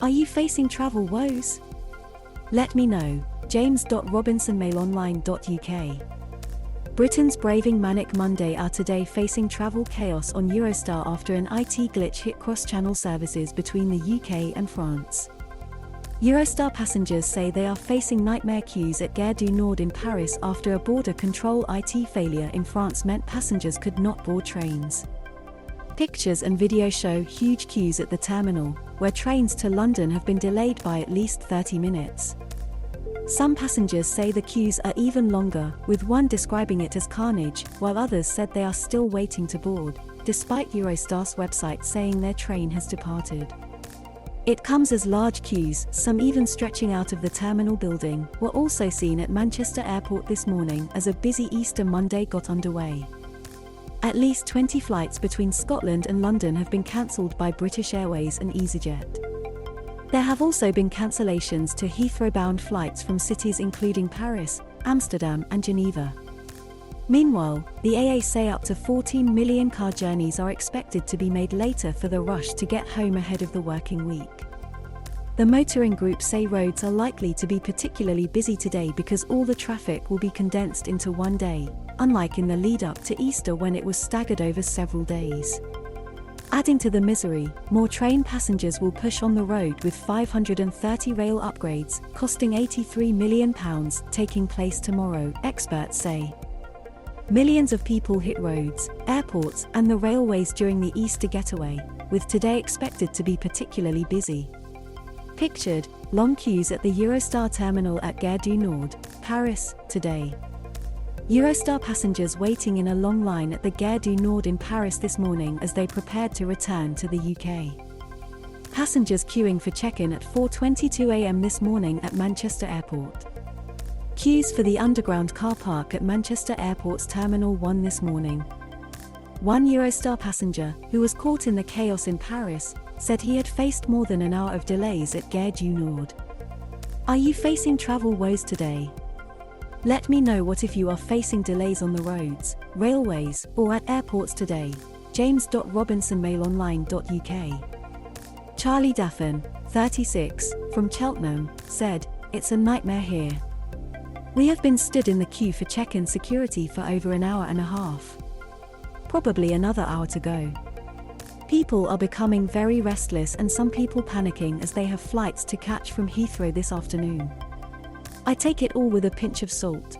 Are you facing travel woes? Let me know. james.robinsonmailonline.uk. Britain's braving manic Monday are today facing travel chaos on Eurostar after an IT glitch hit cross-channel services between the UK and France. Eurostar passengers say they are facing nightmare queues at Gare du Nord in Paris after a border control IT failure in France meant passengers could not board trains. Pictures and video show huge queues at the terminal, where trains to London have been delayed by at least 30 minutes. Some passengers say the queues are even longer, with one describing it as carnage, while others said they are still waiting to board, despite Eurostar's website saying their train has departed. It comes as large queues, some even stretching out of the terminal building, were also seen at Manchester Airport this morning as a busy Easter Monday got underway. At least 20 flights between Scotland and London have been cancelled by British Airways and easyJet. There have also been cancellations to Heathrow-bound flights from cities including Paris, Amsterdam and Geneva. Meanwhile, the AA say up to 14 million car journeys are expected to be made later for the rush to get home ahead of the working week. The motoring group say roads are likely to be particularly busy today because all the traffic will be condensed into one day, unlike in the lead-up to Easter when it was staggered over several days. Adding to the misery, more train passengers will push on the road with 530 rail upgrades, costing £83 million, taking place tomorrow, experts say. Millions of people hit roads, airports and the railways during the Easter getaway, with today expected to be particularly busy. Pictured, long queues at the Eurostar terminal at Gare du Nord, Paris, today. Eurostar passengers waiting in a long line at the Gare du Nord in Paris this morning as they prepared to return to the UK. Passengers queuing for check-in at 4:22 a.m. this morning at Manchester Airport. Queues for the underground car park at Manchester Airport's Terminal 1 this morning. One Eurostar passenger, who was caught in the chaos in Paris, said he had faced more than an hour of delays at Gare du Nord. Are you facing travel woes today? Let me know what if you are facing delays on the roads, railways, or at airports today. james.robinsonmailonline.uk. Charlie Daffin, 36, from Cheltenham, said, "It's a nightmare here. We have been stood in the queue for check-in security for over an hour and a half. Probably another hour to go. People are becoming very restless and some people panicking as they have flights to catch from Heathrow this afternoon. I take it all with a pinch of salt.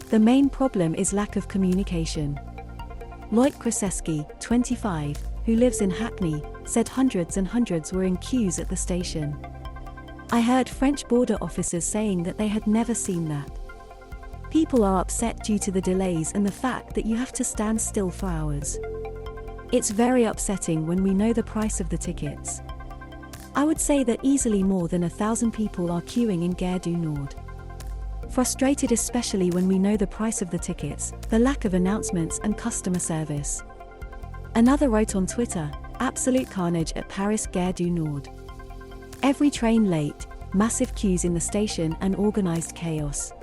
The main problem is lack of communication." Loic Kraszewski, 25, who lives in Hackney, said hundreds and hundreds were in queues at the station. "I heard French border officers saying that they had never seen that. People are upset due to the delays and the fact that you have to stand still for hours. It's very upsetting when we know the price of the tickets. I would say that easily more than 1,000 people are queuing in Gare du Nord. Frustrated especially when we know the price of the tickets, the lack of announcements and customer service." Another wrote on Twitter, "Absolute carnage at Paris Gare du Nord. Every train late, massive queues in the station and organised chaos."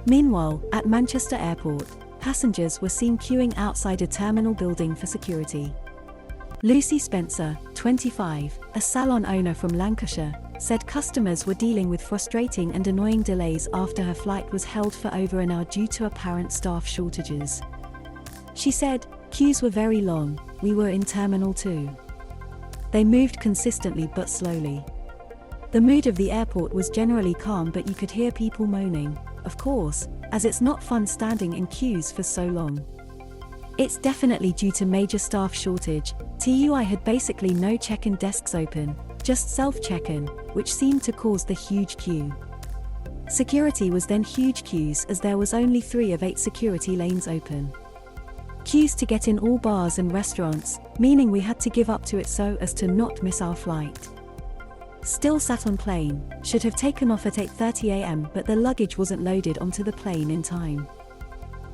Meanwhile, at Manchester Airport, passengers were seen queuing outside a terminal building for security. Lucy Spencer, 25, a salon owner from Lancashire, said customers were dealing with frustrating and annoying delays after her flight was held for over an hour due to apparent staff shortages. She said, "Queues were very long, we were in Terminal 2. They moved consistently but slowly. The mood of the airport was generally calm but you could hear people moaning, of course, as it's not fun standing in queues for so long. It's definitely due to major staff shortage. TUI had basically no check-in desks open, just self-check-in, which seemed to cause the huge queue. Security was then huge queues as there was only 3 of 8 security lanes open. Queues to get in all bars and restaurants, meaning we had to give up to it so as to not miss our flight. Still sat on plane, should have taken off at 8:30 a.m. but the luggage wasn't loaded onto the plane in time."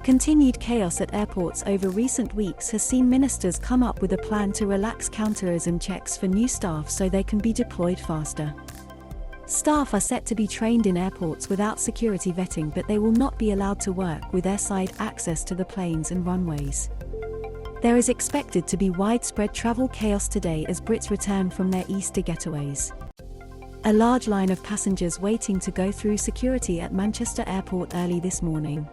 Continued chaos at airports over recent weeks has seen ministers come up with a plan to relax counterterrorism checks for new staff so they can be deployed faster. Staff are set to be trained in airports without security vetting, but they will not be allowed to work with airside access to the planes and runways. There is expected to be widespread travel chaos today as Brits return from their Easter getaways. a large line of passengers waiting to go through security at Manchester Airport early this morning.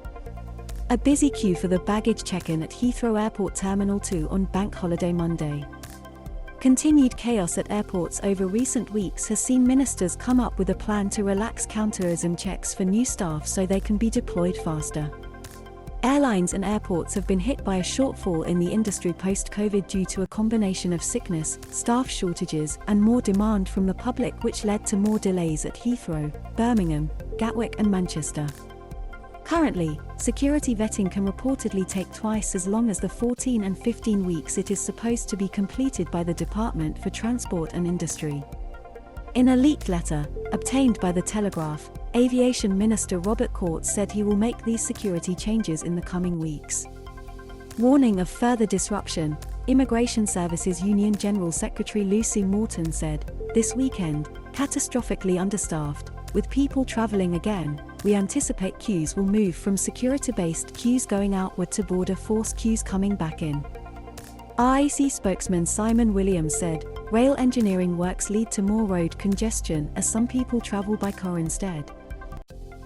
A busy queue for the baggage check-in at Heathrow Airport Terminal 2 on Bank Holiday Monday. Continued chaos at airports over recent weeks has seen ministers come up with a plan to relax counterterrorism checks for new staff so they can be deployed faster. Airlines and airports have been hit by a shortfall in the industry post-COVID due to a combination of sickness, staff shortages, and more demand from the public, which led to more delays at Heathrow, Birmingham, Gatwick and Manchester. Currently, security vetting can reportedly take twice as long as the 14 and 15 weeks it is supposed to be completed by the Department for Transport and Industry. In a leaked letter, obtained by The Telegraph, Aviation Minister Robert Courts said he will make these security changes in the coming weeks. Warning of further disruption, Immigration Services Union General Secretary Lucy Morton said, "This weekend, catastrophically understaffed, with people travelling again, we anticipate queues will move from security-based queues going outward to border force queues coming back in." RAC spokesman Simon Williams said, "Rail engineering works lead to more road congestion as some people travel by car instead.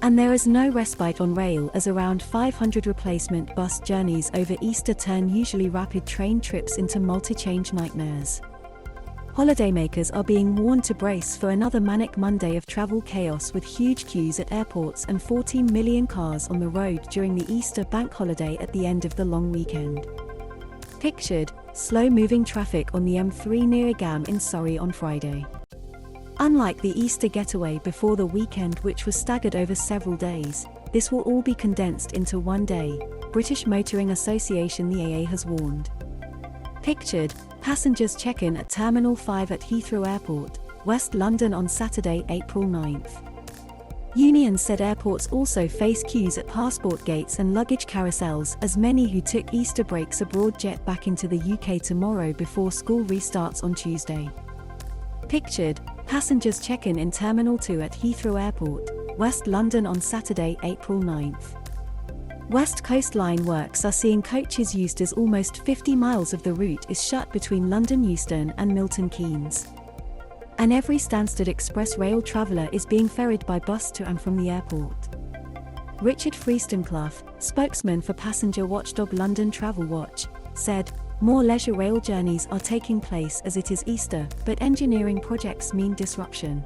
And there is no respite on rail as around 500 replacement bus journeys over Easter turn usually rapid train trips into multi-change nightmares." Holidaymakers are being warned to brace for another manic Monday of travel chaos with huge queues at airports and 14 million cars on the road during the Easter bank holiday at the end of the long weekend. Pictured, slow-moving traffic on the M3 near Egham in Surrey on Friday. Unlike the Easter getaway before the weekend, which was staggered over several days, this will all be condensed into one day, British Motoring Association the AA has warned. Pictured, passengers check-in at Terminal 5 at Heathrow Airport, West London on Saturday, April 9th. Unions said airports also face queues at passport gates and luggage carousels as many who took Easter breaks abroad jet back into the UK tomorrow before school restarts on Tuesday. Pictured, passengers check-in in Terminal 2 at Heathrow Airport, West London on Saturday, April 9th. West Coast Line works are seeing coaches used as almost 50 miles of the route is shut between London Euston and Milton Keynes. And every Stansted Express rail traveller is being ferried by bus to and from the airport. Richard Freestonclough, spokesman for passenger watchdog London Travel Watch, said, "More leisure rail journeys are taking place as it is Easter, but engineering projects mean disruption."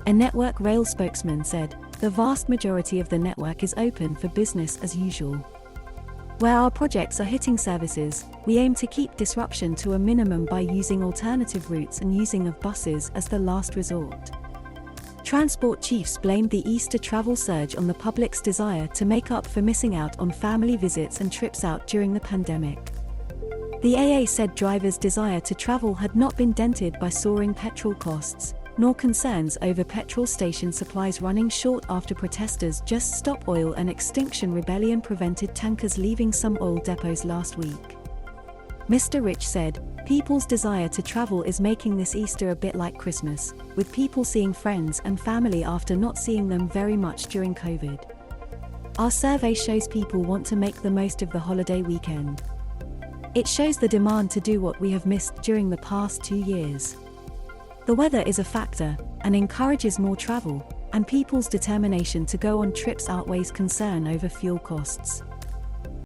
A Network Rail spokesman said, "The vast majority of the network is open for business as usual. Where our projects are hitting services, we aim to keep disruption to a minimum by using alternative routes and using of buses as the last resort." Transport chiefs blamed the Easter travel surge on the public's desire to make up for missing out on family visits and trips out during the pandemic. The AA said drivers' desire to travel had not been dented by soaring petrol costs, nor concerns over petrol station supplies running short after protesters just stop oil and Extinction Rebellion prevented tankers leaving some oil depots last week. Mr. Rich said, "People's desire to travel is making this Easter a bit like Christmas, with people seeing friends and family after not seeing them very much during COVID. Our survey shows people want to make the most of the holiday weekend. It shows the demand to do what we have missed during the past 2 years. The weather is a factor, and encourages more travel, and people's determination to go on trips outweighs concern over fuel costs."